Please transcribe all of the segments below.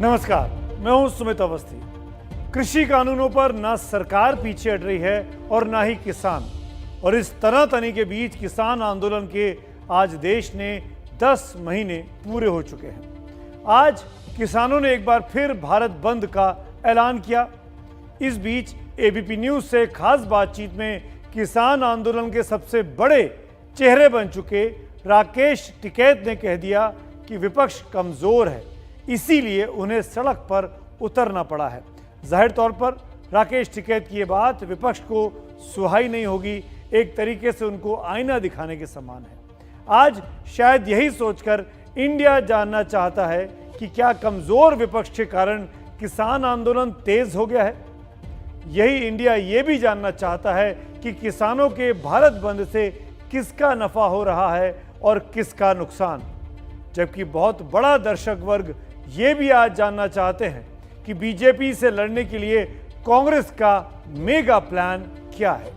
नमस्कार, मैं हूं सुमित अवस्थी। कृषि कानूनों पर ना सरकार पीछे हट रही है और ना ही किसान, और इस तनातनी के बीच किसान आंदोलन के आज देश ने 10 महीने पूरे हो चुके हैं। आज किसानों ने एक बार फिर भारत बंद का ऐलान किया। इस बीच एबीपी न्यूज से खास बातचीत में किसान आंदोलन के सबसे बड़े चेहरे बन चुके राकेश टिकैत ने कह दिया कि विपक्ष कमजोर है, इसीलिए उन्हें सड़क पर उतरना पड़ा है। जाहिर तौर पर राकेश टिकैत की ये बात विपक्ष को सुहाई नहीं होगी, एक तरीके से उनको आईना दिखाने के समान है। आज शायद यही सोचकर इंडिया जानना चाहता है कि क्या कमजोर विपक्ष के कारण किसान आंदोलन तेज हो गया है। यही इंडिया ये भी जानना चाहता है कि किसानों के भारत बंद से किसका नफा हो रहा है और किसका नुकसान। जबकि बहुत बड़ा दर्शक वर्ग ये भी आज जानना चाहते हैं कि बीजेपी से लड़ने के लिए कांग्रेस का मेगा प्लान क्या है।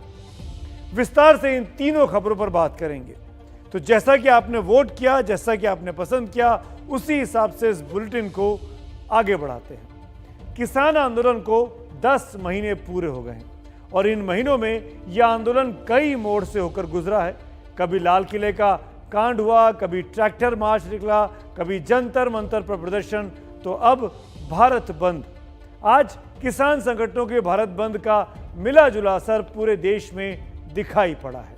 विस्तार से इन तीनों खबरों पर बात करेंगे। तो जैसा कि आपने वोट किया, जैसा कि आपने पसंद किया, उसी हिसाब से इस बुलेटिन को आगे बढ़ाते हैं। किसान आंदोलन को 10 महीने पूरे हो गए हैं और इन महीनों में यह आंदोलन कई मोड़ से होकर गुजरा है। कभी लाल किले का कांड हुआ, कभी ट्रैक्टर मार्च निकला, कभी जंतर मंतर पर प्रदर्शन, तो अब भारत बंद। आज किसान संगठनों के भारत बंद का मिला जुला असर पूरे देश में दिखाई पड़ा है।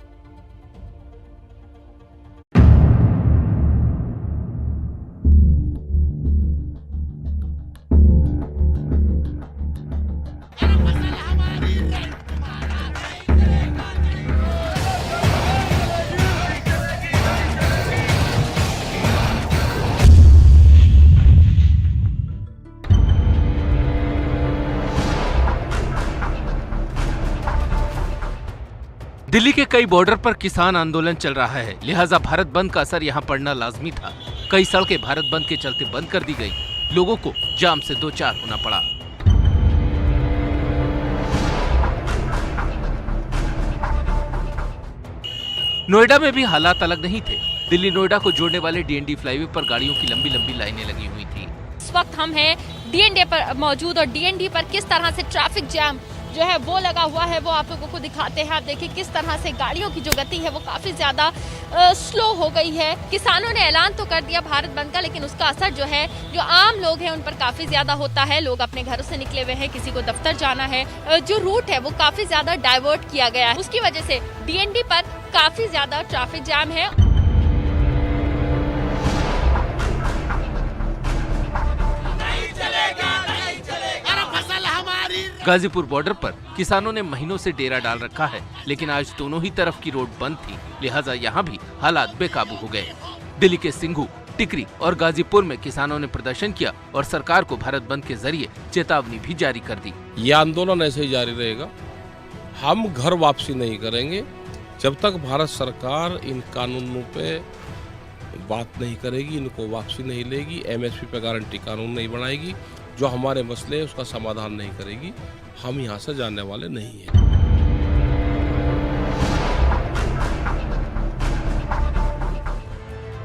दिल्ली के कई बॉर्डर पर किसान आंदोलन चल रहा है, लिहाजा भारत बंद का असर यहां पड़ना लाजमी था। कई सड़कें भारत बंद के चलते बंद कर दी गई, लोगों को जाम से दो चार होना पड़ा। नोएडा में भी हालात अलग नहीं थे। दिल्ली नोएडा को जोड़ने वाले डीएनडी फ्लाईवे पर गाड़ियों की लंबी लंबी लाइनें लगी हुई थी। इस वक्त हम हैं डीएनडी पर मौजूद और डीएनडी पर किस तरह से ट्रैफिक जैम जो है वो लगा हुआ है वो आप लोगों को दिखाते हैं। आप देखिए किस तरह से गाड़ियों की जो गति है वो काफी ज्यादा स्लो हो गई है। किसानों ने ऐलान तो कर दिया भारत बंद का, लेकिन उसका असर जो है जो आम लोग हैं उन पर काफी ज्यादा होता है। लोग अपने घरों से निकले हुए हैं, किसी को दफ्तर जाना है, जो रूट है वो काफी ज्यादा डाइवर्ट किया गया है। उसकी वजह से डीएनडी पर काफी ज्यादा ट्रैफिक जैम है। गाजीपुर बॉर्डर पर किसानों ने महीनों से डेरा डाल रखा है, लेकिन आज दोनों ही तरफ की रोड बंद थी, लिहाजा यहाँ भी हालात बेकाबू हो गए। दिल्ली के सिंघू, टिकरी और गाजीपुर में किसानों ने प्रदर्शन किया और सरकार को भारत बंद के जरिए चेतावनी भी जारी कर दी। ये आंदोलन ऐसे ही जारी रहेगा। हम घर वापसी नहीं करेंगे जब तक भारत सरकार इन कानूनों पे बात नहीं करेगी, इनको वापसी नहीं लेगी, एमएसपी पे गारंटी कानून नहीं बनाएगी, जो हमारे मसले है उसका समाधान नहीं करेगी। हम यहाँ से जाने वाले नहीं हैं।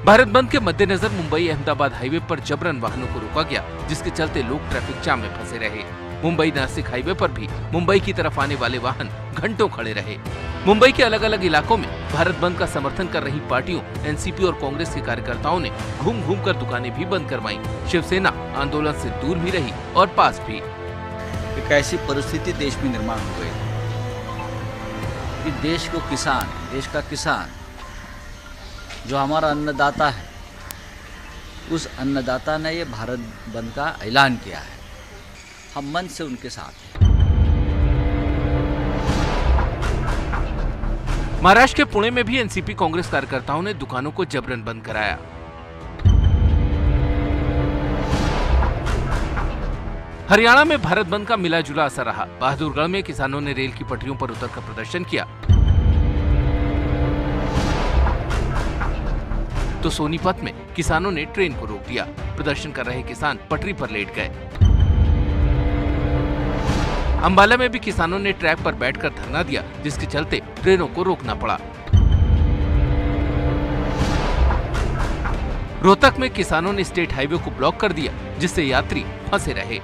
भारत बंद के मद्देनजर मुंबई अहमदाबाद हाईवे पर जबरन वाहनों को रोका गया, जिसके चलते लोग ट्रैफिक जाम में फंसे रहे। मुंबई नासिक हाईवे पर भी मुंबई की तरफ आने वाले वाहन घंटों खड़े रहे। मुंबई के अलग अलग इलाकों में भारत बंद का समर्थन कर रही पार्टियों एनसीपी और कांग्रेस के कार्यकर्ताओं ने घूम घूम कर दुकानें भी बंद करवाई। शिवसेना आंदोलन से दूर भी रही और पास भी। एक ऐसी परिस्थिति देश में निर्माण हो गई कि देश का किसान जो हमारा अन्नदाता है, उस अन्नदाता ने ये भारत बंद का ऐलान किया है। हम मन से उनके साथ हैं। महाराष्ट्र के पुणे में भी एनसीपी कांग्रेस कार्यकर्ताओं ने दुकानों को जबरन बंद कराया। हरियाणा में भारत बंद का मिला जुला असर रहा। बहादुरगढ़ में किसानों ने रेल की पटरियों पर उतरकर प्रदर्शन किया, तो सोनीपत में किसानों ने ट्रेन को रोक दिया। प्रदर्शन कर रहे किसान पटरी पर लेट गए। अंबाला में भी किसानों ने ट्रैक पर बैठकर धरना दिया, जिसके चलते ट्रेनों को रोकना पड़ा। रोहतक में किसानों ने स्टेट हाईवे को ब्लॉक कर दिया, जिससे यात्री फंसे रहे।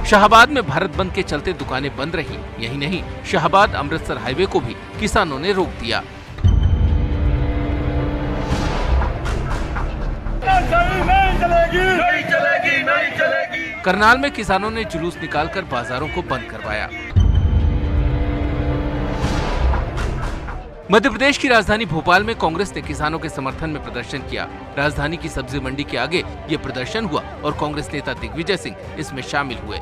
शाहबाद में भारत बंद के चलते दुकानें बंद रही। यही नहीं, शाहबाद अमृतसर हाईवे को भी किसानों ने रोक दिया। करनाल में किसानों ने जुलूस निकालकर बाजारों को बंद करवाया। मध्य प्रदेश की राजधानी भोपाल में कांग्रेस ने किसानों के समर्थन में प्रदर्शन किया। राजधानी की सब्जी मंडी के आगे ये प्रदर्शन हुआ और कांग्रेस नेता दिग्विजय सिंह इसमें शामिल हुए।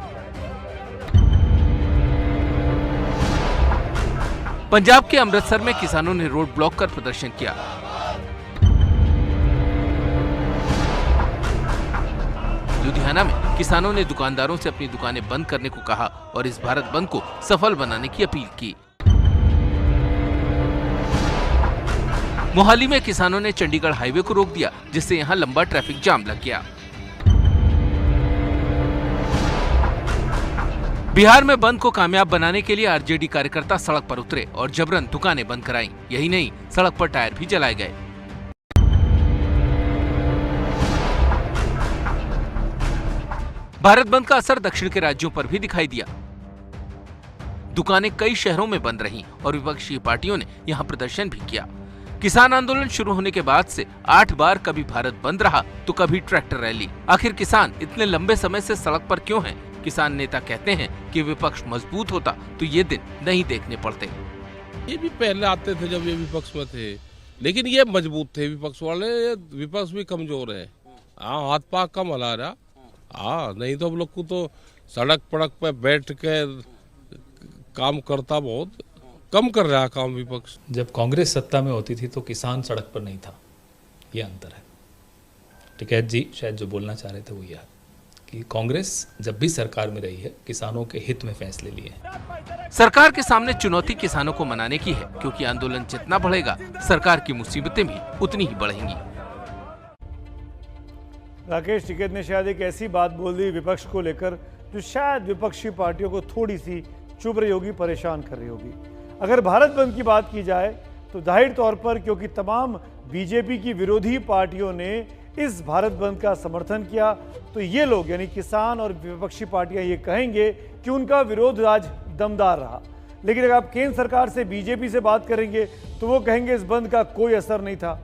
पंजाब के अमृतसर में किसानों ने रोड ब्लॉक कर प्रदर्शन किया। लुधियाना में किसानों ने दुकानदारों से अपनी दुकानें बंद करने को कहा और इस भारत बंद को सफल बनाने की अपील की। मोहाली में किसानों ने चंडीगढ़ हाईवे को रोक दिया, जिससे यहां लंबा ट्रैफिक जाम लग गया। बिहार में बंद को कामयाब बनाने के लिए आरजेडी कार्यकर्ता सड़क पर उतरे और जबरन दुकानें बंद कराईं। यही नहीं, सड़क पर टायर भी जलाए गए। भारत बंद का असर दक्षिण के राज्यों पर भी दिखाई दिया। दुकानें कई शहरों में बंद रहीं और विपक्षी पार्टियों ने यहां प्रदर्शन भी किया। किसान आंदोलन शुरू होने के बाद से 8 बार कभी भारत बंद रहा तो कभी ट्रैक्टर रैली। आखिर किसान इतने लंबे समय से सड़क पर क्यों हैं? किसान नेता कहते हैं कि विपक्ष मजबूत होता तो ये दिन नहीं देखने पड़ते। ये भी पहले आते थे जब ये विपक्ष में थे, लेकिन ये मजबूत थे विपक्ष वाले। विपक्ष भी कमजोर है, हाँ, हाथ पाक कम हला रहा। हाँ, नहीं तो हम लोग को तो सड़क पड़क पे बैठ के काम करता, बहुत कम कर रहा काम विपक्ष। जब कांग्रेस सत्ता में होती थी तो किसान सड़क पर नहीं था, ये अंतर है। टिकैत जी शायद जो बोलना चाह रहे थे वो यह कि कांग्रेस जब भी सरकार में रही है किसानों के हित में फैसले लिए हैं। सरकार के सामने चुनौती किसानों को मनाने की है, क्योंकि आंदोलन जितना बढ़ेगा सरकार की मुसीबतें भी उतनी ही बढ़ेंगी। राकेश टिकैत ने शायद एक ऐसी बात बोल दी विपक्ष को लेकर जो शायद विपक्षी पार्टियों को थोड़ी सी चुभ रही होगी, परेशान कर रही होगी। अगर भारत बंद की बात की जाए तो जाहिर तौर पर क्योंकि तमाम बीजेपी की विरोधी पार्टियों ने इस भारत बंद का समर्थन किया, तो ये लोग यानी किसान और विपक्षी पार्टियां ये कहेंगे कि उनका विरोध आज दमदार रहा। लेकिन अगर आप केंद्र सरकार से, बीजेपी से बात करेंगे तो वो कहेंगे इस बंद का कोई असर नहीं था।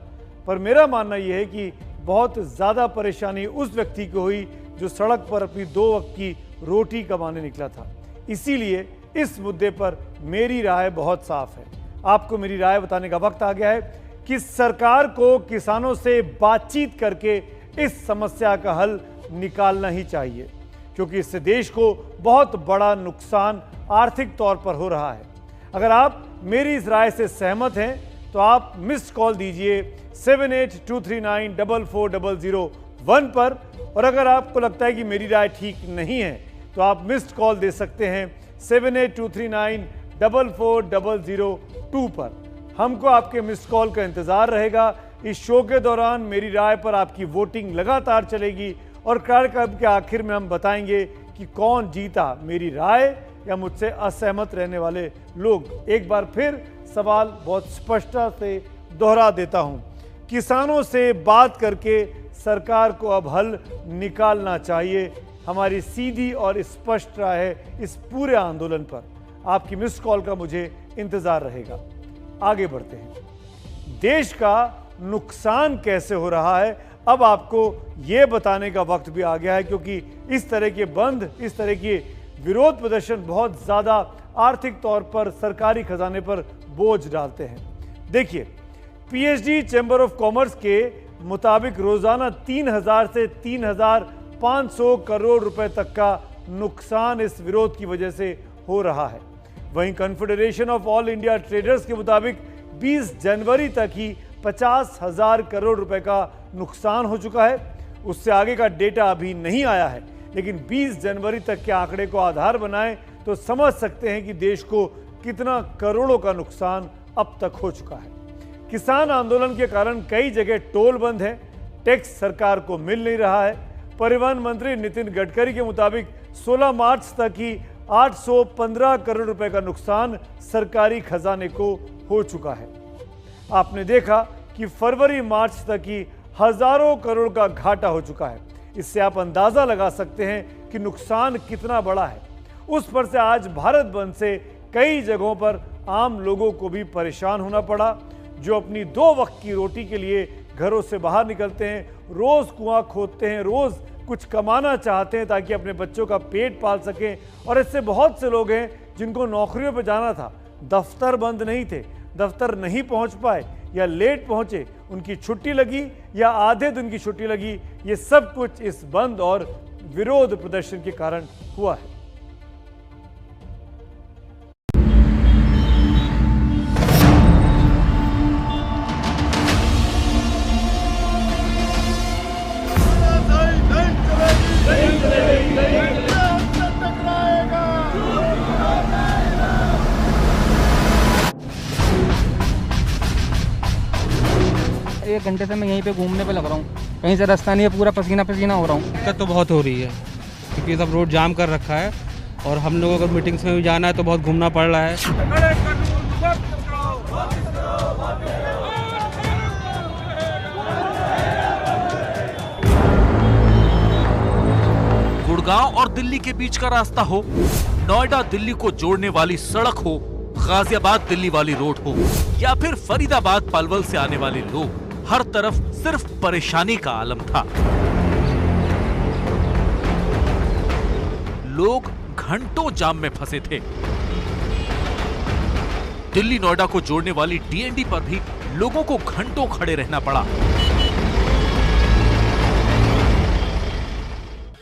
पर मेरा मानना यह है कि बहुत ज़्यादा परेशानी उस व्यक्ति को हुई जो सड़क पर अपनी 2 वक्त की रोटी कमाने निकला था। इसीलिए इस मुद्दे पर मेरी राय बहुत साफ है। आपको मेरी राय बताने का वक्त आ गया है कि सरकार को किसानों से बातचीत करके इस समस्या का हल निकालना ही चाहिए, क्योंकि इससे देश को बहुत बड़ा नुकसान आर्थिक तौर पर हो रहा है। अगर आप मेरी इस राय से सहमत हैं तो आप मिस्ड कॉल दीजिए 7823944001 पर, और अगर आपको लगता है कि मेरी राय ठीक नहीं है तो आप मिस्ड कॉल दे सकते हैं 7823944002 पर। हमको आपके मिस्ड कॉल का इंतजार रहेगा। इस शो के दौरान मेरी राय पर आपकी वोटिंग लगातार चलेगी और कार्यक्रम के आखिर में हम बताएंगे कि कौन जीता, मेरी राय या मुझसे असहमत रहने वाले लोग। एक बार फिर सवाल बहुत स्पष्टता से दोहरा देता हूं, किसानों से बात करके सरकार को अब हल निकालना चाहिए। हमारी सीधी और स्पष्ट राय है इस पूरे आंदोलन पर। आपकी मिस्ड कॉल का मुझे इंतजार रहेगा। आगे बढ़ते हैं। देश का नुकसान कैसे हो रहा है अब आपको यह बताने का वक्त भी आ गया है, क्योंकि इस तरह के बंद, इस तरह के विरोध प्रदर्शन बहुत ज्यादा आर्थिक तौर पर सरकारी खजाने पर बोझ डालते हैं। देखिए, पीएचडी चैम्बर ऑफ कॉमर्स के मुताबिक रोजाना 3000 से 3500 करोड़ रुपए तक का नुकसान इस विरोध की वजह से हो रहा है। वहीं confederation of all India traders के मुताबिक 20 जनवरी तक ही 50,000 करोड़ रुपए का नुकसान हो चुका है। उससे आगे का डेटा अभी नहीं आया है, लेकिन 20 जनवरी तक के आंकड़े को आधार बनाएं तो समझ सकते हैं कि देश को कितना करोड़ों का नुकसान अब तक हो चुका है। किसान आंदोलन के कारण कई जगह टोल बंद है, टैक्स सरकार को मिल नहीं रहा है। परिवहन मंत्री नितिन गडकरी के मुताबिक 16 मार्च तक ही 815 करोड़ रुपए का नुकसान सरकारी खजाने को हो चुका है। आपने देखा कि फरवरी मार्च तक ही हजारों करोड़ का घाटा हो चुका है। इससे आप अंदाजा लगा सकते हैं कि नुकसान कितना बड़ा है। उस पर से आज भारत बंद से कई जगहों पर आम लोगों को भी परेशान होना पड़ा, जो अपनी 2 वक्त की रोटी के लिए घरों से बाहर निकलते हैं, रोज कुआं खोदते हैं, रोज कुछ कमाना चाहते हैं ताकि अपने बच्चों का पेट पाल सकें। और ऐसे बहुत से लोग हैं जिनको नौकरियों पर जाना था, दफ्तर बंद नहीं थे, दफ्तर नहीं पहुंच पाए या लेट पहुंचे, उनकी छुट्टी लगी या आधे दिन की छुट्टी लगी। ये सब कुछ इस बंद और विरोध प्रदर्शन के कारण हुआ है। एक घंटे से मैं यहीं पे घूमने पे लग रहा हूँ, कहीं से रास्ता नहीं है, पूरा पसीना पसीना हो रहा हूँ। दिक्कत तो बहुत हो रही है क्योंकि सब रोड जाम कर रखा है और हम लोगों को मीटिंग्स में भी जाना है तो बहुत घूमना पड़ रहा है। गुड़गांव और दिल्ली के बीच का रास्ता हो, नोएडा दिल्ली को जोड़ने वाली सड़क हो, गाजियाबाद दिल्ली वाली रोड हो या फिर फरीदाबाद पलवल से आने वाले लोग, हर तरफ सिर्फ परेशानी का आलम था। लोग घंटों जाम में फंसे थे। दिल्ली नोएडा को जोड़ने वाली डीएनडी पर भी लोगों को घंटों खड़े रहना पड़ा।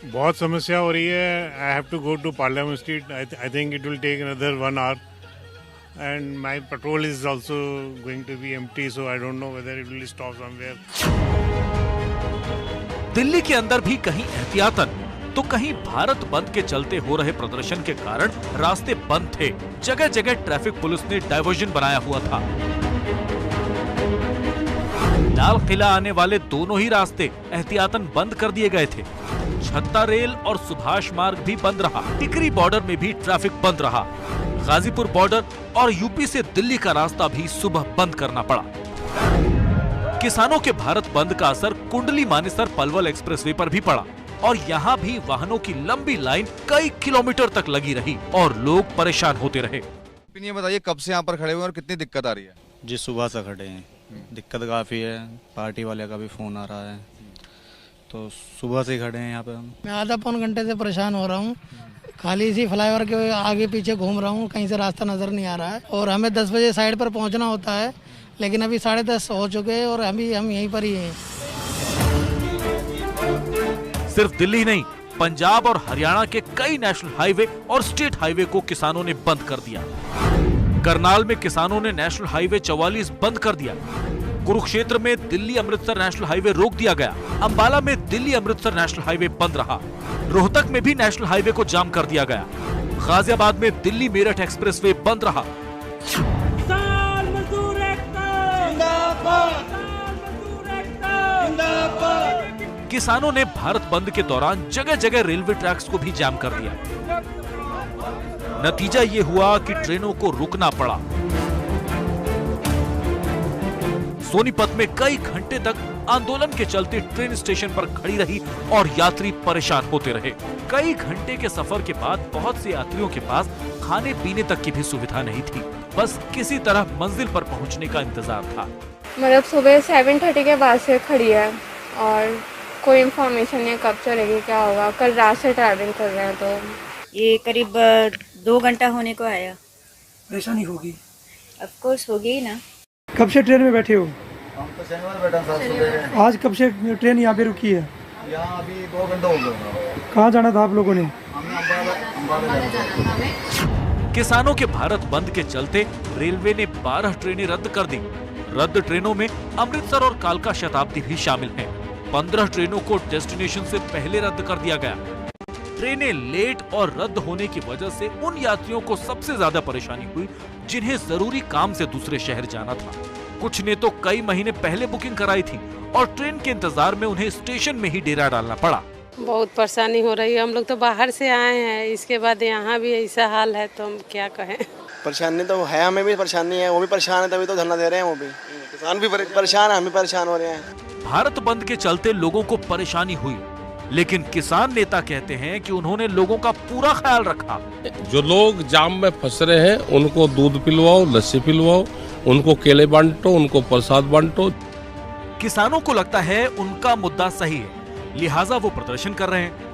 बहुत समस्या हो रही है। I have to go to Parliament Street. I think it will take another 1 hour and my patrol is also going to be empty, so I don't know whether it will stop somewhere. Delhi के अंदर भी कहीं एहतियातन तो कहीं भारत बंद के चलते हो रहे प्रदर्शन के कारण रास्ते बंद थे। जगह जगह ट्रैफिक पुलिस ने डायवर्जन बनाया हुआ था। लाल किला आने वाले दोनों ही रास्ते एहतियातन बंद कर दिए गए थे। छत्ता रेल और सुभाष मार्ग भी बंद रहा। टिकरी बॉर्डर में भी ट्रैफिक बंद रहा। गाजीपुर बॉर्डर और यूपी से दिल्ली का रास्ता भी सुबह बंद करना पड़ा। किसानों के भारत बंद का असर कुंडली मानेसर पलवल एक्सप्रेसवे पर भी पड़ा और यहाँ भी वाहनों की लंबी लाइन कई किलोमीटर तक लगी रही और लोग परेशान होते रहे। ये बताइए कब से यहाँ पर खड़े हुए और कितनी दिक्कत आ रही है? जी सुबह से खड़े हैं, दिक्कत काफ़ी है। पार्टी वाले का भी फ़ोन आ रहा है तो सुबह से खड़े हैं यहाँ पे हम। मैं आधा पौन घंटे से परेशान हो रहा हूँ। खाली इसी फ्लाईओवर के आगे पीछे घूम रहा हूँ, कहीं से रास्ता नजर नहीं आ रहा है और हमें 10 बजे साइड पर पहुँचना होता है, लेकिन अभी 10:30 हो चुके हैं और हम यहीं पर ही हैं। सिर्फ दिल्ली नहीं, पंजाब और हरियाणा के कई नेशनल हाईवे और स्टेट हाईवे को किसानों ने बंद कर दिया। करनाल में किसानों ने नेशनल हाईवे 44 बंद कर दिया। कुरुक्षेत्र में दिल्ली अमृतसर नेशनल हाईवे रोक दिया गया। अंबाला में दिल्ली अमृतसर नेशनल हाईवे बंद रहा। रोहतक में भी नेशनल हाईवे को जाम कर दिया गया। गाजियाबाद में दिल्ली मेरठ एक्सप्रेसवे बंद रहा। किसानों ने भारत बंद के दौरान जगह जगह रेलवे ट्रैक्स को भी जाम कर दिया। नतीजा ये हुआ कि ट्रेनों को रुकना पड़ा। सोनीपत में कई घंटे तक आंदोलन के चलते ट्रेन स्टेशन पर खड़ी रही और यात्री परेशान होते रहे। कई घंटे के सफर के बाद बहुत से यात्रियों के पास खाने पीने तक की भी सुविधा नहीं थी, बस किसी तरह मंजिल पर पहुंचने का इंतजार था। मतलब सुबह 7:30 के बाद से खड़ी है और कोई इन्फॉर्मेशन नहीं कब चलेगी, क्या होगा। कल रात से ट्रैवलिंग कर रहे हैं तो ये करीब 2 घंटा होने को आया। परेशानी होगी, ऑफ कोर्स होगी ही ना। कब से ट्रेन में बैठे हो? हम तो शनिवार बैठा था। आज कब से ट्रेन यहाँ पे रुकी है? यहाँ अभी 2 घंटा हो गया। कहाँ जाना था आप लोगों ने? किसानों के भारत बंद के चलते रेलवे ने 12 ट्रेनें रद्द कर दी। रद्द ट्रेनों में अमृतसर और कालका शताब्दी भी शामिल हैं। 15 ट्रेनों को डेस्टिनेशन से पहले रद्द कर दिया गया। ट्रेनें लेट और रद्द होने की वजह से उन यात्रियों को सबसे ज्यादा परेशानी हुई जिन्हें जरूरी काम से दूसरे शहर जाना था। कुछ ने तो कई महीने पहले बुकिंग कराई थी और ट्रेन के इंतजार में उन्हें स्टेशन में ही डेरा डालना पड़ा। बहुत परेशानी हो रही है। हम लोग तो बाहर से आए हैं, इसके बाद यहाँ भी ऐसा हाल है तो हम क्या कहें। परेशानी तो है, हमें भी परेशानी है, वो भी परेशान है, तभी तो धरना दे रहे हैं वो भी। किसान भी परेशान है, हम भी परेशान हो रहे हैं। भारत बंद के चलते लोगों को परेशानी हुई, लेकिन किसान नेता कहते हैं कि उन्होंने लोगों का पूरा ख्याल रखा। जो लोग जाम में फंस रहे हैं उनको दूध पिलवाओ, लस्सी पिलवाओ, उनको केले बांटो, उनको प्रसाद बांटो। किसानों को लगता है उनका मुद्दा सही है, लिहाजा वो प्रदर्शन कर रहे हैं।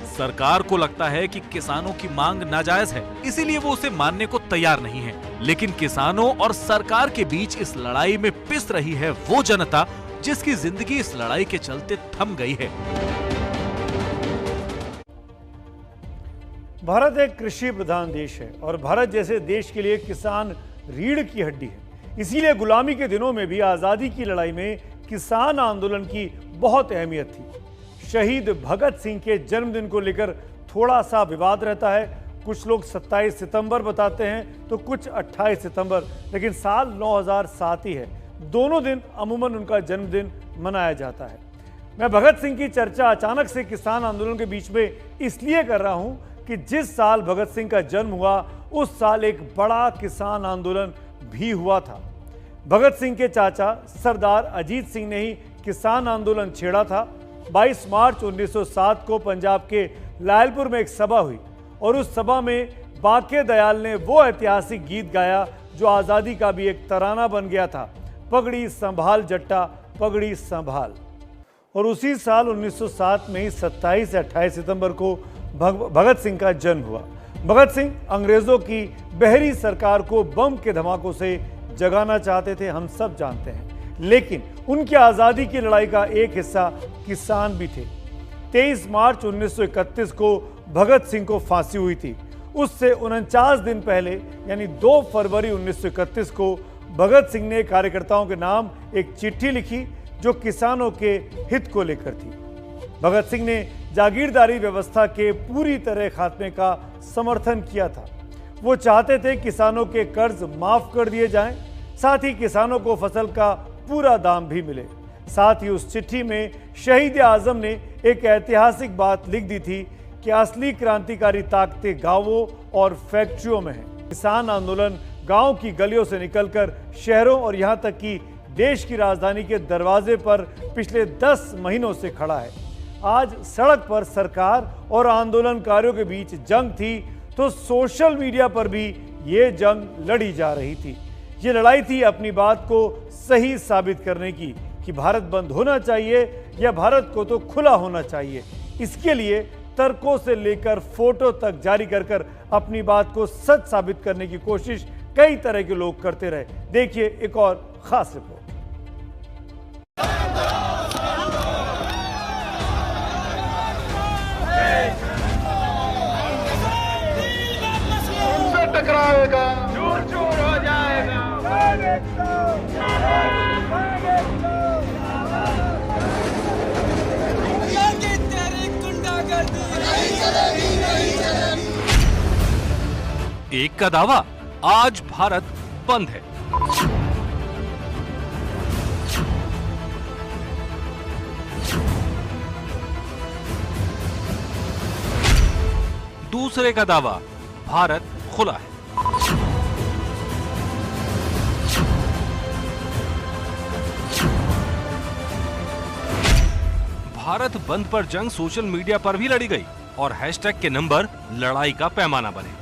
सरकार को लगता है कि किसानों की मांग नाजायज है, इसीलिए वो उसे मानने को तैयार नहीं है। लेकिन किसानों और सरकार के बीच इस लड़ाई में पिस रही है वो जनता जिसकी जिंदगी इस लड़ाई के चलते थम गई है। भारत एक कृषि प्रधान देश है और भारत जैसे देश के लिए किसान रीढ़ की हड्डी है। इसीलिए गुलामी के दिनों में भी आजादी की लड़ाई में किसान आंदोलन की बहुत अहमियत थी। शहीद भगत सिंह के जन्मदिन को लेकर थोड़ा सा विवाद रहता है। कुछ लोग 27 सितंबर बताते हैं तो कुछ 28 सितंबर, लेकिन साल 9007 ही है। दोनों दिन अमूमन उनका जन्मदिन मनाया जाता है। मैं भगत सिंह की चर्चा अचानक से किसान आंदोलन के बीच में इसलिए कर रहा हूं कि जिस साल भगत सिंह का जन्म हुआ उस साल एक बड़ा किसान आंदोलन भी हुआ था। भगत सिंह के चाचा सरदार अजीत सिंह ने ही किसान आंदोलन छेड़ा था। 22 मार्च 1907 को पंजाब के लायलपुर में एक सभा हुई और उस सभा में बाके दयाल ने वो ऐतिहासिक गीत गाया जो आज़ादी का भी एक तराना बन गया था, पगड़ी संभाल जट्टा पगड़ी संभाल। और उसी साल 1907 में ही 27 से 28 सितंबर को भगत सिंह का जन्म हुआ। भगत सिंह अंग्रेजों की बहरी सरकार को बम के धमाकों से जगाना चाहते थे, हम सब जानते हैं, लेकिन उनकी आज़ादी की लड़ाई का एक हिस्सा किसान भी थे। 23 मार्च 1931 को भगत सिंह को फांसी हुई थी। उससे 49 दिन पहले यानी 2 फरवरी 1931 को भगत सिंह ने कार्यकर्ताओं के नाम एक चिट्ठी लिखी जो किसानों के हित को लेकर थी। भगत सिंह ने जागीरदारी व्यवस्था के पूरी तरह खात्मे का समर्थन किया था। वो चाहते थे किसानों के कर्ज माफ कर दिए जाएं, साथ ही किसानों को फसल का पूरा दाम भी मिले। साथ ही उस चिट्ठी में शहीद आजम ने एक ऐतिहासिक बात लिख दी थी कि असली क्रांतिकारी ताकतें गांवों और फैक्ट्रियों में हैं। किसान आंदोलन गांव की गलियों से निकलकर शहरों और यहां तक कि देश की राजधानी के दरवाजे पर पिछले 10 महीनों से खड़ा है। आज सड़क पर सरकार और आंदोलनकारियों के बीच जंग थी तो सोशल मीडिया पर भी ये जंग लड़ी जा रही थी। ये लड़ाई थी अपनी बात को सही साबित करने की कि भारत बंद होना चाहिए या भारत को तो खुला होना चाहिए। इसके लिए तर्कों से लेकर फोटो तक जारी कर अपनी बात को सच साबित करने की कोशिश कई तरह के लोग करते रहे। देखिए एक और खास रिपोर्ट। टकराएगा, चूर चूर हो जाएगा। एक का दावा, आज भारत बंद है। दूसरे का दावा, भारत खुला है। भारत बंद पर जंग सोशल मीडिया पर भी लड़ी गई और हैशटैग के नंबर लड़ाई का पैमाना बने।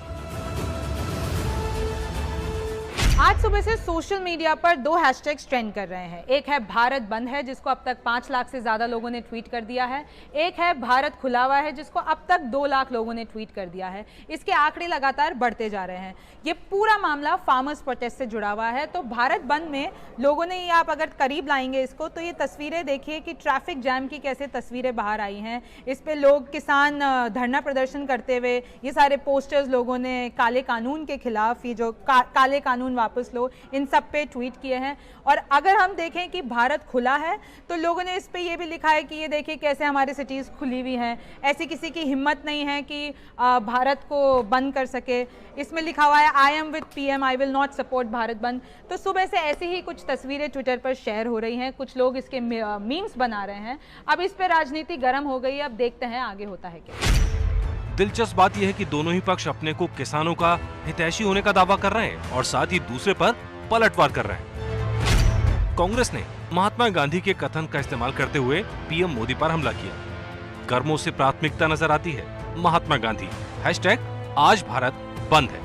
आज सुबह से सोशल मीडिया पर 2 हैशटैग्स ट्रेंड कर रहे हैं। एक है भारत बंद है जिसको अब तक 5 लाख से ज्यादा लोगों ने ट्वीट कर दिया है। एक है भारत खुला हुआ है जिसको अब तक 2 लाख लोगों ने ट्वीट कर दिया है। इसके आंकड़े लगातार बढ़ते जा रहे हैं। ये पूरा मामला फार्मर्स प्रोटेस्ट से जुड़ा हुआ है। तो भारत बंद में लोगों ने, ये आप अगर करीब लाएंगे इसको, तो ये तस्वीरें देखिए कि ट्रैफिक जैम की कैसे तस्वीरें बाहर आई हैं। इस पे लोग, किसान धरना प्रदर्शन करते हुए, ये सारे पोस्टर्स लोगों ने काले कानून के खिलाफ, ये जो काले कानून वापस लो, इन सब पे ट्वीट किए हैं। और अगर हम देखें कि भारत खुला है तो लोगों ने इस पे ये भी लिखा है कि ये देखिए कैसे हमारी सिटीज़ खुली हुई हैं, ऐसी किसी की हिम्मत नहीं है कि भारत को बंद कर सके। इसमें लिखा हुआ है I am with PM, I will not support Bharat बंद। तो सुबह से ऐसी ही कुछ तस्वीरें ट्विटर पर शेयर हो रही हैं, कुछ लोग इसके मीम्स बना रहे हैं। अब इस पर राजनीति गर्म हो गई है, अब देखते हैं आगे होता है क्या। दिलचस्प बात यह है कि दोनों ही पक्ष अपने को किसानों का हितैषी होने का दावा कर रहे हैं और साथ ही दूसरे पर पलटवार कर रहे हैं। कांग्रेस ने महात्मा गांधी के कथन का इस्तेमाल करते हुए पीएम मोदी पर हमला किया। कर्मों से प्राथमिकता नजर आती है महात्मा गांधी। #आज भारत बंद है।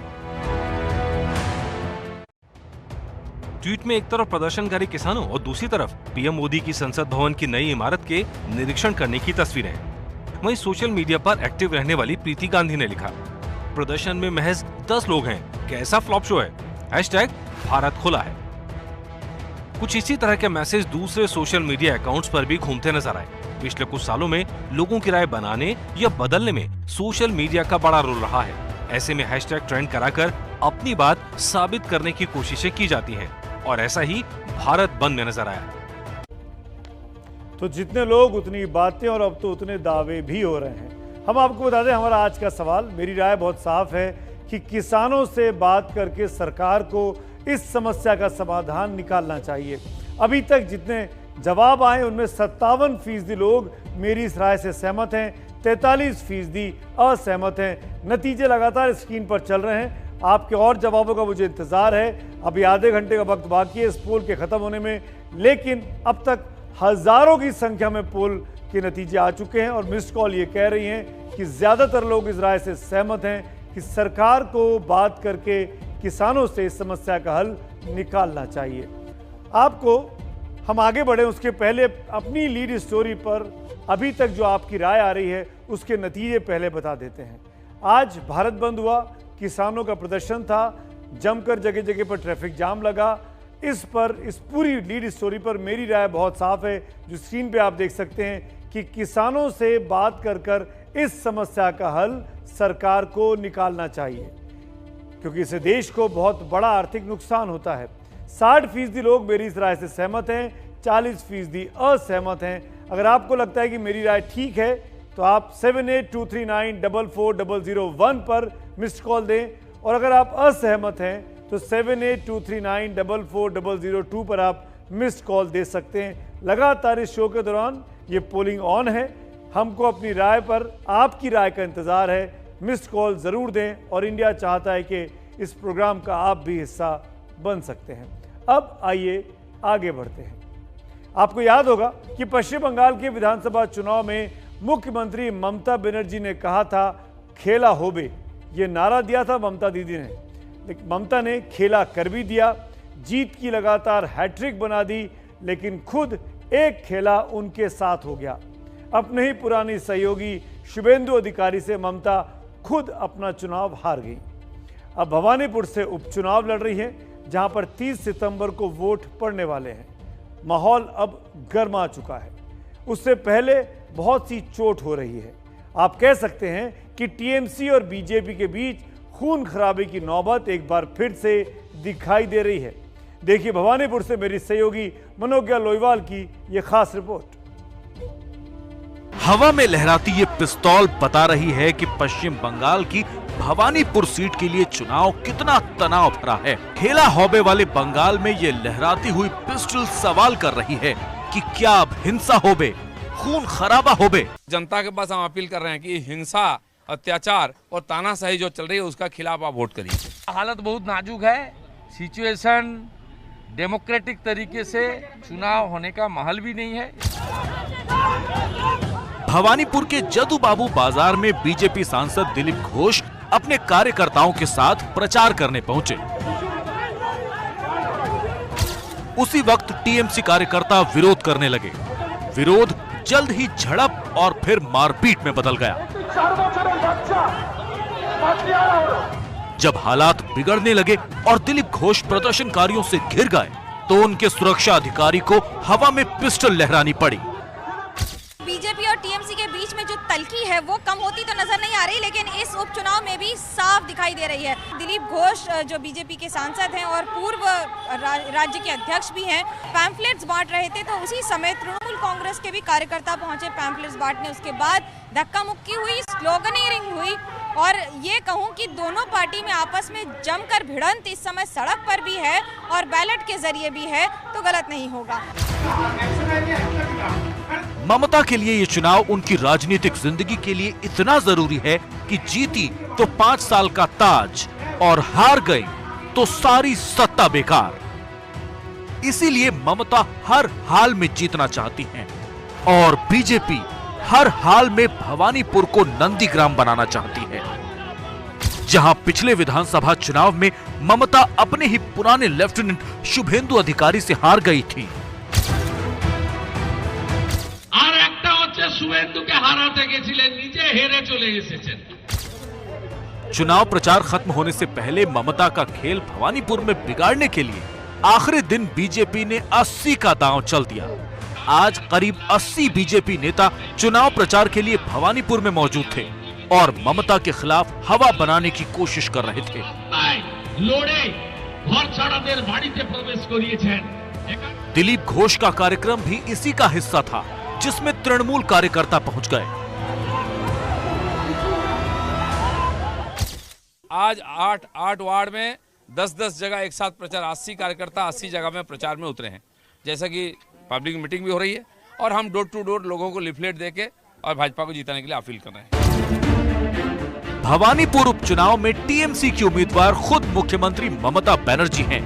ट्वीट में एक तरफ प्रदर्शनकारी किसानों और दूसरी तरफ पीएम मोदी की संसद भवन की नई इमारत के निरीक्षण करने की तस्वीरें। वहीं सोशल मीडिया पर एक्टिव रहने वाली प्रीति गांधी ने लिखा, प्रदर्शन में महज 10 लोग हैं, कैसा फ्लॉप शो है। #भारत खुला है। कुछ इसी तरह के मैसेज दूसरे सोशल मीडिया अकाउंट्स पर भी घूमते नजर आए। पिछले कुछ सालों में लोगों की राय बनाने या बदलने में सोशल मीडिया का बड़ा रोल रहा है। ऐसे में #ट्रेंड कराकर अपनी बात साबित करने की कोशिशें की जाती हैं और ऐसा ही भारत बंद में नजर आया। तो जितने लोग उतनी बातें और अब तो उतने दावे भी हो रहे हैं। हम आपको बता दें, हमारा आज का सवाल, मेरी राय बहुत साफ है कि किसानों से बात करके सरकार को इस समस्या का समाधान निकालना चाहिए। अभी तक जितने जवाब आए उनमें 57% लोग मेरी इस राय से सहमत हैं, 43% असहमत हैं। नतीजे लगातार स्क्रीन पर चल रहे हैं। आपके और जवाबों का मुझे इंतजार है। अभी आधे घंटे का वक्त बाकी है इस पोल के खत्म होने में, लेकिन अब तक हजारों की संख्या में पोल के नतीजे आ चुके हैं और मिस्ड कॉल ये कह रही हैं कि ज्यादातर लोग इस राय से सहमत हैं कि सरकार को बात करके किसानों से इस समस्या का हल निकालना चाहिए। आपको हम आगे बढ़े उसके पहले अपनी लीड स्टोरी पर अभी तक जो आपकी राय आ रही है उसके नतीजे पहले बता देते हैं। आज भारत बंद हुआ, किसानों का प्रदर्शन था, जमकर जगह जगह पर ट्रैफिक जाम लगा। इस पूरी लीड स्टोरी पर मेरी राय बहुत साफ है, जो स्क्रीन पे आप देख सकते हैं कि किसानों से बात कर इस समस्या का हल सरकार को निकालना चाहिए, क्योंकि इससे देश को बहुत बड़ा आर्थिक नुकसान होता है। 60% लोग मेरी इस राय से सहमत हैं, 40% असहमत हैं। अगर आपको लगता है कि मेरी राय ठीक है तो आप 7823944001 पर मिस्ड कॉल दें, और अगर आप असहमत हैं तो 7823944002 पर आप मिस्ड कॉल दे सकते हैं। लगातार इस शो के दौरान ये पोलिंग ऑन है। हमको अपनी राय पर आपकी राय का इंतजार है। मिस्ड कॉल जरूर दें और इंडिया चाहता है कि इस प्रोग्राम का आप भी हिस्सा बन सकते हैं। अब आइए आगे बढ़ते हैं। आपको याद होगा कि पश्चिम बंगाल के विधानसभा चुनाव में मुख्यमंत्री ममता बनर्जी ने कहा था खेला होबे, ये नारा दिया था ममता दीदी ने, लेकिन ममता ने खेला कर भी दिया। जीत की लगातार हैट्रिक बना दी, लेकिन खुद एक खेला उनके साथ हो गया। अपने ही पुरानी सहयोगी शुभेंदु अधिकारी से ममता खुद अपना चुनाव हार गई। अब भवानीपुर से उपचुनाव लड़ रही हैं, जहां पर 30 सितंबर को वोट पड़ने वाले हैं। माहौल अब गर्मा चुका है, उससे पहले बहुत सी चोट हो रही है। आप कह सकते हैं कि टीएमसी और बीजेपी के बीच खून खराबे की नौबत एक बार फिर से दिखाई दे रही है। देखिए भवानीपुर से मेरी सहयोगी मनोज्ञा लोईवाल की यह खास रिपोर्ट। हवा में लहराती ये पिस्तौल बता रही है कि पश्चिम बंगाल की भवानीपुर सीट के लिए चुनाव कितना तनाव भरा है। खेला हौबे वाले बंगाल में ये लहराती हुई पिस्टल सवाल कर रही है कि क्या अब हिंसा होबे, खून खराबा होबे। जनता के पास हम अपील कर रहे हैं कि हिंसा, अत्याचार और तानाशाही जो चल रही है उसका खिलाफ आप वोट करिए। हालत बहुत नाजुक है, सिचुएशन डेमोक्रेटिक तरीके से चुनाव होने का माहौल भी नहीं है। भवानीपुर के जदू बाबू बाजार में बीजेपी सांसद दिलीप घोष अपने कार्यकर्ताओं के साथ प्रचार करने पहुंचे। उसी वक्त टीएमसी कार्यकर्ता विरोध करने लगे। विरोध जल्द ही झड़प और फिर मारपीट में बदल गया। जब हालात बिगड़ने लगे और दिलीप घोष प्रदर्शनकारियों से घिर गए तो उनके सुरक्षा अधिकारी को हवा में पिस्टल लहरानी पड़ी। बीजेपी और टीएमसी के बीच में जो तल्खी है वो कम होती तो नजर नहीं आ रही, लेकिन इस उपचुनाव में भी साफ दिखाई दे रही है। दिलीप घोष जो बीजेपी के सांसद हैं और पूर्व राज्य के अध्यक्ष भी हैं, पैम्फलेट्स बांट रहे थे, तो उसी समय तृणमूल कांग्रेस के भी कार्यकर्ता पहुंचे पैम्फलेट्स बांटने। उसके बाद धक्का मुक्की हुई, स्लोगनिंग हुई, और ये कहूं कि दोनों पार्टी में आपस में जमकर भिड़ंत इस समय सड़क पर भी है और बैलेट के जरिए भी है, तो गलत नहीं होगा। ममता के लिए ये चुनाव उनकी राजनीतिक जिंदगी के लिए इतना जरूरी है कि जीती तो 5 साल का ताज और हार गई तो सारी सत्ता बेकार। इसीलिए ममता हर हाल में जीतना चाहती हैं और बीजेपी हर हाल में भवानीपुर को नंदीग्राम बनाना चाहती है, जहां पिछले विधानसभा चुनाव में ममता अपने ही पुराने लेफ्टिनेंट शुभेंदु अधिकारी से हार गई थी। আর একটা হচ্ছে শুভেন্দুকে হারাতে গেছিলেন, নিজে হেরে চলে এসেছেন। चुनाव प्रचार खत्म होने से पहले ममता का खेल भवानीपुर में बिगाड़ने के लिए आखिरी दिन बीजेपी ने 80 का दांव चल दिया। आज करीब 80 बीजेपी नेता चुनाव प्रचार के लिए भवानीपुर में मौजूद थे और ममता के खिलाफ हवा बनाने की कोशिश कर रहे थे। दिलीप घोष का कार्यक्रम भी इसी का हिस्सा था, जिसमें तृणमूल कार्यकर्ता पहुंच गए। आज 8 वार्ड में 10 जगह एक साथ प्रचार, 80 कार्यकर्ता 80 जगह में प्रचार में उतरे हैं। जैसा कि पब्लिक मीटिंग भी हो रही है और हम डोर टू डोर लोगों को लिफलेट देके और भाजपा को जीताने के लिए अपील कर रहे हैं। भवानीपुर उपचुनाव में टीएमसी की उम्मीदवार खुद मुख्यमंत्री ममता बनर्जी हैं।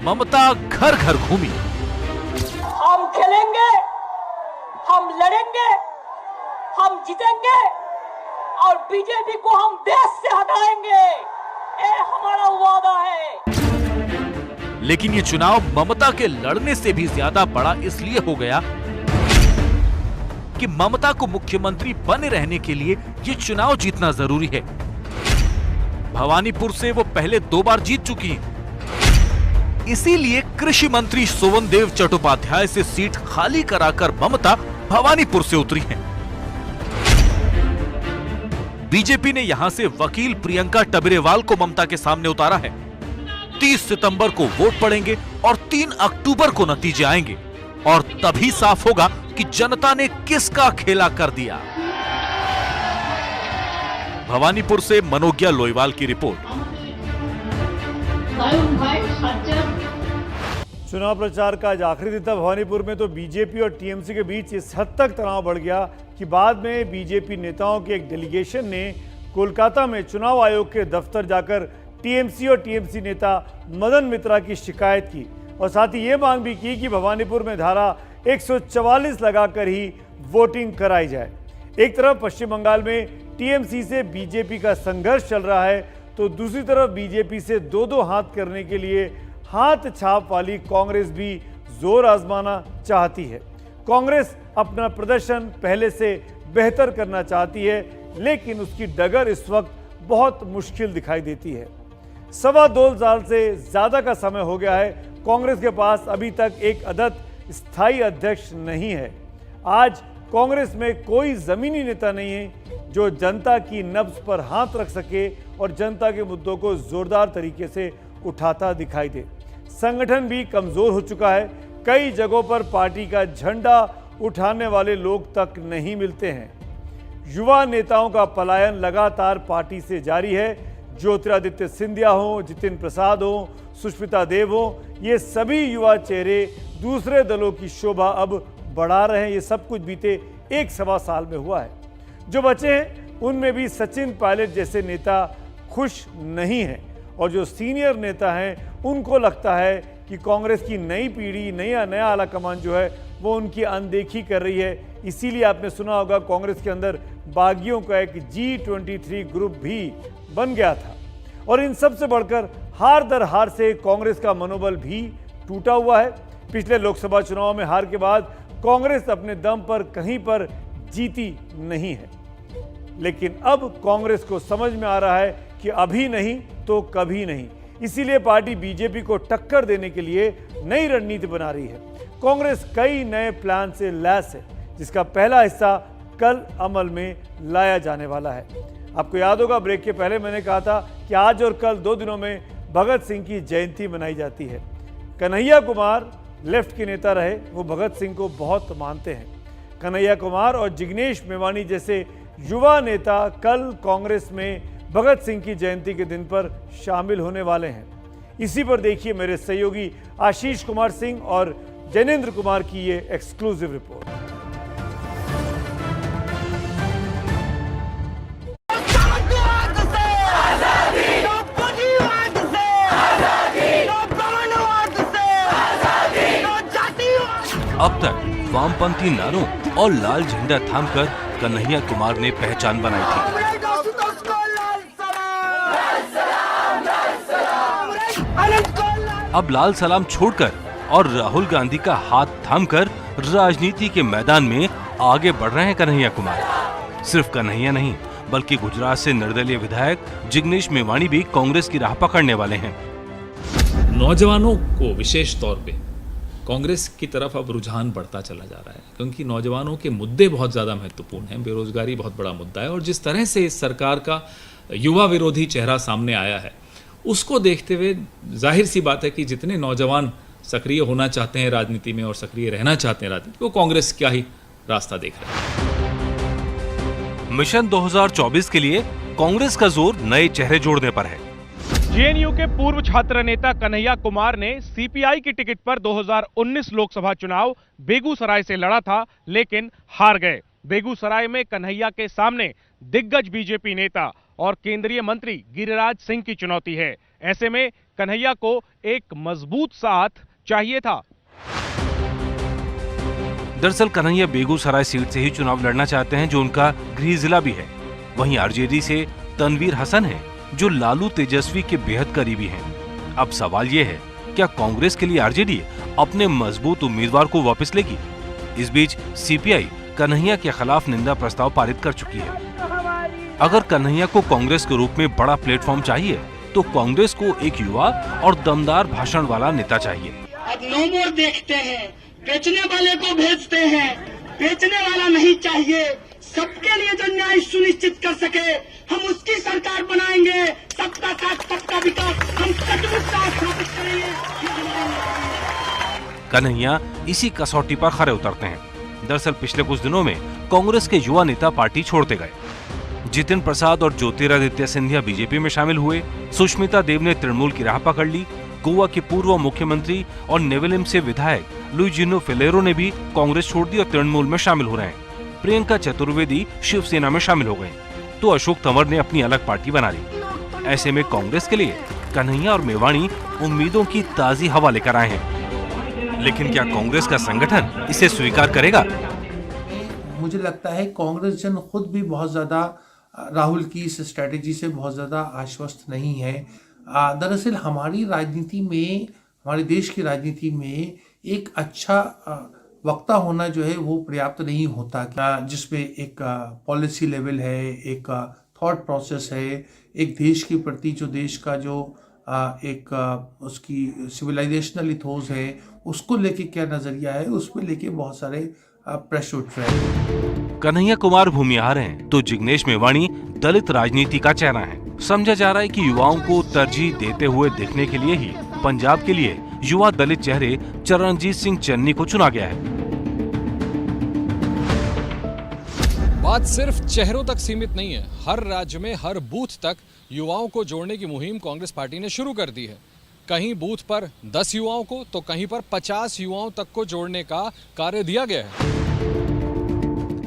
ममता घर घर घूमी। हम खेलेंगे, हम लड़ेंगे, हम जीतेंगे और बीजेपी को हम देश से हटाएंगे, ये हमारा वादा है। लेकिन ये चुनाव ममता के लड़ने से भी ज्यादा बड़ा इसलिए हो गया कि ममता को मुख्यमंत्री बने रहने के लिए ये चुनाव जीतना जरूरी है। भवानीपुर से वो पहले 2 बार जीत चुकी हैं। इसीलिए कृषि मंत्री सोवनदेव चट्टोपाध्याय से सीट खाली कराकर ममता भवानीपुर से उतरी हैं। बीजेपी ने यहां से वकील प्रियंका टबरेवाल को ममता के सामने उतारा है। 30 सितंबर को वोट पड़ेंगे और 3 अक्टूबर को नतीजे आएंगे और तभी साफ होगा कि जनता ने किसका खेला कर दिया। भवानीपुर से मनोज्ञा लोईवाल की रिपोर्ट। चुनाव प्रचार का आज आखिरी दिन था भवानीपुर में, तो बीजेपी और टीएमसी के बीच इस हद तक तनाव बढ़ गया कि बाद में बीजेपी नेताओं के एक डेलीगेशन ने कोलकाता में चुनाव आयोग के दफ्तर जाकर टीएमसी और टीएमसी नेता मदन मित्रा की शिकायत की और साथ ही ये मांग भी की कि भवानीपुर में धारा 144 लगाकर ही वोटिंग कराई जाए। एक तरफ पश्चिम बंगाल में टीएमसी से बीजेपी का संघर्ष चल रहा है, तो दूसरी तरफ बीजेपी से 2-2 हाथ करने के लिए हाथ छाप वाली कांग्रेस भी जोर आजमाना चाहती है। कांग्रेस अपना प्रदर्शन पहले से बेहतर करना चाहती है, लेकिन उसकी डगर इस वक्त बहुत मुश्किल दिखाई देती है। 2.25 साल से ज्यादा का समय हो गया है, कांग्रेस के पास अभी तक एक अदद स्थायी अध्यक्ष नहीं है। आज कांग्रेस में कोई जमीनी नेता नहीं है जो जनता की नब्ज पर हाथ रख सके और जनता के मुद्दों को जोरदार तरीके से उठाता दिखाई दे। संगठन भी कमजोर हो चुका है। कई जगहों पर पार्टी का झंडा उठाने वाले लोग तक नहीं मिलते हैं। युवा नेताओं का पलायन लगातार पार्टी से जारी है। ज्योतिरादित्य सिंधिया हो, जितिन प्रसाद हो, सुष्मिता देव हो, ये सभी युवा चेहरे दूसरे दलों की शोभा अब बढ़ा रहे हैं। ये सब कुछ बीते 1-1.25 साल में हुआ है। जो बचे हैं उनमें भी सचिन पायलट जैसे नेता खुश नहीं हैं और जो सीनियर नेता हैं उनको लगता है कि कांग्रेस की नई पीढ़ी, नया आला कमान जो है वो उनकी अनदेखी कर रही है। इसीलिए आपने सुना होगा कांग्रेस के अंदर बागियों का एक G23 ग्रुप भी बन गया था। और इन सब से बढ़कर हार दर हार से कांग्रेस का मनोबल भी टूटा हुआ है। पिछले लोकसभा चुनाव में हार के बाद कांग्रेस अपने दम पर कहीं पर जीती नहीं है, लेकिन अब कांग्रेस को समझ में आ रहा है कि अभी नहीं तो कभी नहीं। इसीलिए पार्टी बीजेपी को टक्कर देने के लिए नई रणनीति बना रही है। कांग्रेस कई नए प्लान से लैस है, जिसका पहला हिस्सा कल अमल में लाया जाने वाला है। आपको याद होगा ब्रेक के पहले मैंने कहा था कि आज और कल 2 दिनों में भगत सिंह की जयंती मनाई जाती है। कन्हैया कुमार लेफ्ट के नेता रहे, वो भगत सिंह को बहुत मानते हैं। कन्हैया कुमार और जिग्नेश मेवानी जैसे युवा नेता कल कांग्रेस में भगत सिंह की जयंती के दिन पर शामिल होने वाले हैं। इसी पर देखिए मेरे सहयोगी आशीष कुमार सिंह और जैनेन्द्र कुमार की ये एक्सक्लूसिव रिपोर्ट। अब तक वामपंथी नारों और लाल झंडा थामकर कन्हैया कुमार ने पहचान बनाई थी। अब लाल सलाम छोड़कर और राहुल गांधी का हाथ थामकर राजनीति के मैदान में आगे बढ़ रहे हैं कन्हैया कुमार। सिर्फ कन्हैया नहीं, बल्कि गुजरात से निर्दलीय विधायक जिग्नेश मेवाणी भी कांग्रेस की राह पकड़ने वाले हैं। नौजवानों को विशेष तौर पे कांग्रेस की तरफ अब रुझान बढ़ता चला जा रहा है, क्योंकि नौजवानों के मुद्दे बहुत ज़्यादा महत्वपूर्ण हैं। बेरोजगारी बहुत बड़ा मुद्दा है, और जिस तरह से इस सरकार का युवा विरोधी चेहरा सामने आया है, उसको देखते हुए जाहिर सी बात है कि जितने नौजवान सक्रिय होना चाहते हैं राजनीति में और सक्रिय रहना चाहते हैं राजनीति, वो कांग्रेस क्या ही रास्ता देख रहे हैं। मिशन 2024 के लिए कांग्रेस का जोर नए चेहरे जोड़ने पर है। जेएनयू के पूर्व छात्र नेता कन्हैया कुमार ने सीपीआई की टिकट पर 2019 लोकसभा चुनाव बेगूसराय से लड़ा था, लेकिन हार गए। बेगूसराय में कन्हैया के सामने दिग्गज बीजेपी नेता और केंद्रीय मंत्री गिरिराज सिंह की चुनौती है। ऐसे में कन्हैया को एक मजबूत साथ चाहिए था। दरअसल कन्हैया बेगूसराय सीट से ही चुनाव लड़ना चाहते हैं, जो उनका गृह जिला भी है। वहीं आरजेडी से तनवीर हसन हैं, जो लालू तेजस्वी के बेहद करीबी हैं। अब सवाल ये है, क्या कांग्रेस के लिए आरजेडी अपने मजबूत उम्मीदवार को वापस लेगी? इस बीच सीपीआई कन्हैया के खिलाफ निंदा प्रस्ताव पारित कर चुकी है। अगर कन्हैया को कांग्रेस के रूप में बड़ा प्लेटफॉर्म चाहिए, तो कांग्रेस को एक युवा और दमदार भाषण वाला नेता चाहिए। अब नो मोर देखते हैं, बेचने वाले को भेजते हैं, बेचने वाला नहीं चाहिए। सबके लिए जो न्याय सुनिश्चित कर सके, हम उसकी सरकार बनाएंगे। सबका साथ सबका विकास, हम सचमुच स्थापित करेंगे। कन्हैया इसी कसौटी पर खरे उतरते हैं। दरअसल पिछले कुछ दिनों में कांग्रेस के युवा नेता पार्टी छोड़ते गए। जितिन प्रसाद और ज्योतिरादित्य सिंधिया बीजेपी में शामिल हुए। सुष्मिता देव ने तृणमूल की राह पकड़ ली। गोवा के पूर्व मुख्यमंत्री और नेवेलिम से विधायक लुइजिनो फिलेरो ने भी कांग्रेस छोड़ दी और तृणमूल में शामिल हो रहे हैं। प्रियंका चतुर्वेदी शिवसेना में शामिल हो गए, तो अशोक तंवर ने अपनी अलग पार्टी बना ली। ऐसे में कांग्रेस के लिए कन्हैया और मेवाणी उम्मीदों की ताजी हवा लेकर आए हैं। लेकिन क्या कांग्रेस का संगठन इसे स्वीकार करेगा? मुझे लगता है कांग्रेस जन खुद भी बहुत ज्यादा राहुल की इस स्ट्रेटेजी से बहुत ज़्यादा आश्वस्त नहीं है। दरअसल हमारी राजनीति में, हमारे देश की राजनीति में एक अच्छा वक्ता होना जो है वो पर्याप्त नहीं होता, जिसमें एक पॉलिसी लेवल है, एक थॉट प्रोसेस है, एक देश के प्रति जो देश का जो एक उसकी सिविलाइजेशनल इथोस है, उसको लेके क्या नज़रिया है, उसको लेके बहुत सारे प्रश्न उठ रहे हैं। कन्हैया कुमार भूमिहार हैं, तो जिग्नेश मेवाणी दलित राजनीति का चेहरा है। समझा जा रहा है कि युवाओं को तरजीह देते हुए देखने के लिए ही पंजाब के लिए युवा दलित चेहरे चरणजीत सिंह चन्नी को चुना गया है। बात सिर्फ चेहरों तक सीमित नहीं है। हर राज्य में हर बूथ तक युवाओं को जोड़ने की मुहिम कांग्रेस पार्टी ने शुरू कर दी है। कहीं बूथ पर 10 युवाओं को तो कहीं पर 50 युवाओं तक को जोड़ने का कार्य दिया गया है।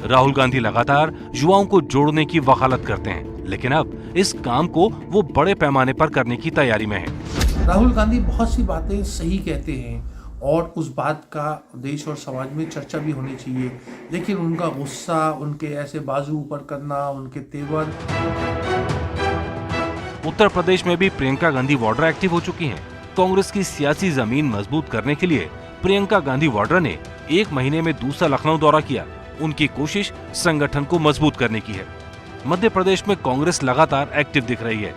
राहुल गांधी लगातार युवाओं को जोड़ने की वकालत करते हैं, लेकिन अब इस काम को वो बड़े पैमाने पर करने की तैयारी में है। राहुल गांधी बहुत सी बातें सही कहते हैं और उस बात का देश और समाज में चर्चा भी होनी चाहिए, लेकिन उनका गुस्सा, उनके ऐसे बाजू ऊपर करना, उनके तेवर। उत्तर प्रदेश में भी प्रियंका गांधी वाड्रा एक्टिव हो चुकी हैं। कांग्रेस की सियासी जमीन मजबूत करने के लिए प्रियंका गांधी वाड्रा ने 1 महीने में दूसरा लखनऊ दौरा किया। उनकी कोशिश संगठन को मजबूत करने की है। मध्य प्रदेश में कांग्रेस लगातार एक्टिव दिख रही है।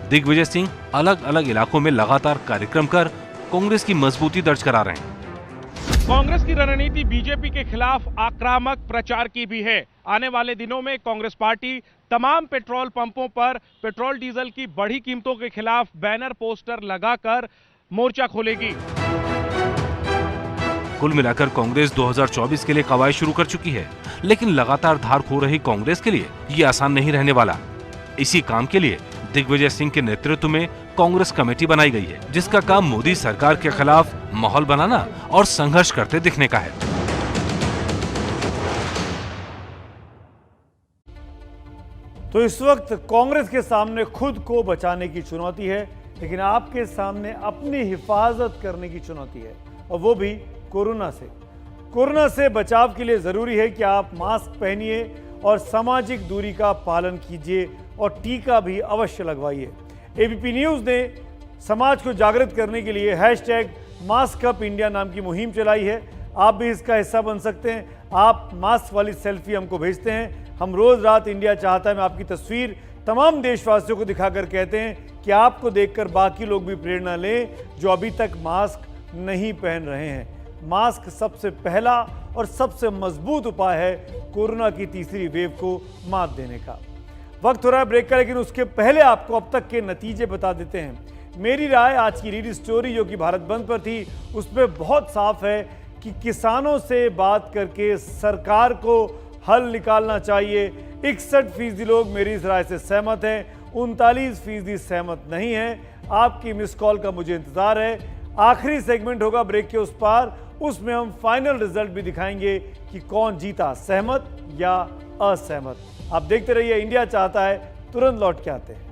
दिग्विजय सिंह अलग अलग इलाकों में लगातार कार्यक्रम कर कांग्रेस की मजबूती दर्ज करा रहे हैं। कांग्रेस की रणनीति बीजेपी के खिलाफ आक्रामक प्रचार की भी है। आने वाले दिनों में कांग्रेस पार्टी तमाम पेट्रोल पंपों पर पेट्रोल डीजल की बढ़ी कीमतों के खिलाफ बैनर पोस्टर लगाकर मोर्चा खोलेगी। कुल मिलाकर कांग्रेस 2024 के लिए कवायद शुरू कर चुकी है, लेकिन लगातार धार खो रही कांग्रेस के लिए ये आसान नहीं रहने वाला। इसी काम के लिए दिग्विजय सिंह के नेतृत्व में कांग्रेस कमेटी बनाई गई है, जिसका काम मोदी सरकार के खिलाफ माहौल बनाना और संघर्ष करते दिखने का है। तो इस वक्त कांग्रेस के सामने खुद को बचाने की चुनौती है, लेकिन आपके सामने अपनी हिफाजत करने की चुनौती है, और वो भी कोरोना से। कोरोना से बचाव के लिए जरूरी है कि आप मास्क पहनिए और सामाजिक दूरी का पालन कीजिए और टीका भी अवश्य लगवाइए। एबीपी न्यूज ने समाज को जागृत करने के लिए #MaskUpIndia नाम की मुहिम चलाई है। आप भी इसका हिस्सा बन सकते हैं। आप मास्क वाली सेल्फी हमको भेजते हैं। हम रोज रात इंडिया चाहता है में आपकी तस्वीर तमाम देशवासियों को दिखाकर कहते हैं कि आपको देखकर बाकी लोग भी प्रेरणा लें जो अभी तक मास्क नहीं पहन रहे हैं। मास्क सबसे पहला और सबसे मजबूत उपाय है कोरोना की तीसरी वेव को मात देने का। वक्त हो रहा है ब्रेक का, लेकिन उसके पहले आपको अब तक के नतीजे बता देते हैं। मेरी राय आज की लीड स्टोरी जो कि भारत बंद पर थी उसमें बहुत साफ है कि किसानों से बात करके सरकार को हल निकालना चाहिए। 61% लोग मेरी इस राय से सहमत हैं, 39% सहमत नहीं हैं। आपकी मिस कॉल का मुझे इंतजार है। आखिरी सेगमेंट होगा ब्रेक के उस पार, उसमें हम फाइनल रिजल्ट भी दिखाएंगे कि कौन जीता, सहमत या असहमत। आप देखते रहिए इंडिया चाहता है, तुरंत लौट के आते हैं।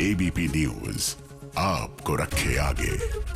एबीपी न्यूज आपको रखे आगे।